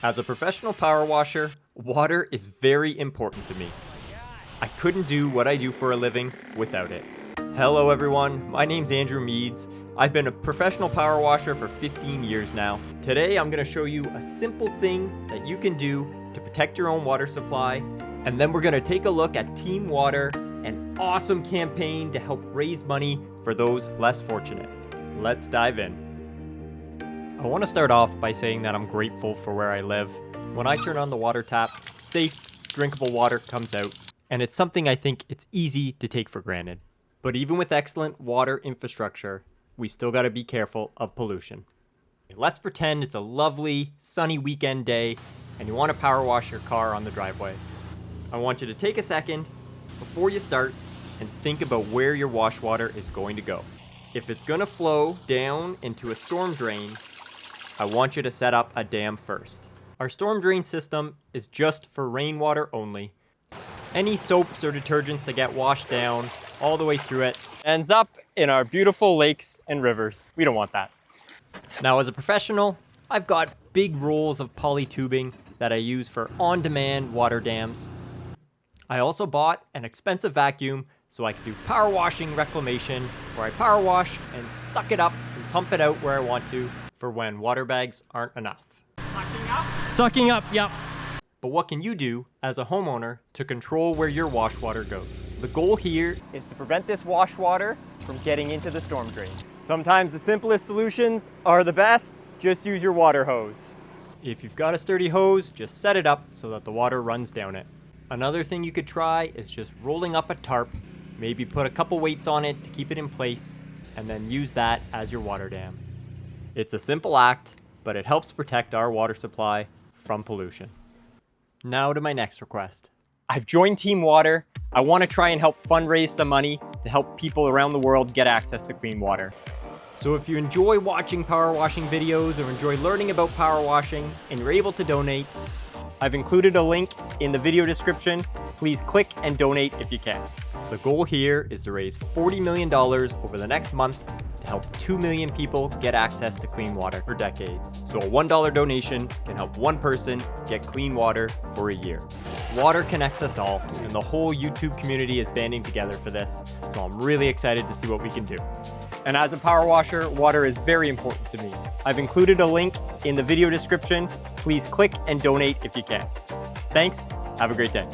As a professional power washer, water is very important to me. I couldn't do what I do for a living without it. Hello everyone, my name's Andrew Meades. I've been a professional power washer for 15 years now. Today I'm going to show you a simple thing that you can do to protect your own water supply, and then we're going to take a look at Team Water, an awesome campaign to help raise money for those less fortunate. Let's dive in. I want to start off by saying that I'm grateful for where I live. When I turn on the water tap, safe, drinkable water comes out, and it's something I think it's easy to take for granted. But even with excellent water infrastructure, we still got to be careful of pollution. Let's pretend it's a lovely, sunny weekend day, and you want to power wash your car on the driveway. I want you to take a second before you start and think about where your wash water is going to go. If it's going to flow down into a storm drain, I want you to set up a dam first. Our storm drain system is just for rainwater only. Any soaps or detergents that get washed down all the way through it ends up in our beautiful lakes and rivers. We don't want that. Now, as a professional, I've got big rolls of poly tubing that I use for on-demand water dams. I also bought an expensive vacuum so I can do power washing reclamation, where I power wash and suck it up and pump it out where I want to for when water bags aren't enough. Sucking up? Sucking up, yep. But what can you do as a homeowner to control where your wash water goes? The goal here is to prevent this wash water from getting into the storm drain. Sometimes the simplest solutions are the best. Just use your water hose. If you've got a sturdy hose, just set it up so that the water runs down it. Another thing you could try is just rolling up a tarp, maybe put a couple weights on it to keep it in place, and then use that as your water dam. It's a simple act, but it helps protect our water supply from pollution. Now to my next request. I've joined Team Water. I want to try and help fundraise some money to help people around the world get access to clean water. So if you enjoy watching power washing videos or enjoy learning about power washing and you're able to donate, I've included a link in the video description. Please click and donate if you can. The goal here is to raise $40 million over the next month to help 2 million people get access to clean water for decades. So a $1 donation can help one person get clean water for a year. Water connects us all, and the whole YouTube community is banding together for this, so I'm really excited to see what we can do. And as a power washer, water is very important to me. I've included a link in the video description. Please click and donate if you can. Thanks, have a great day.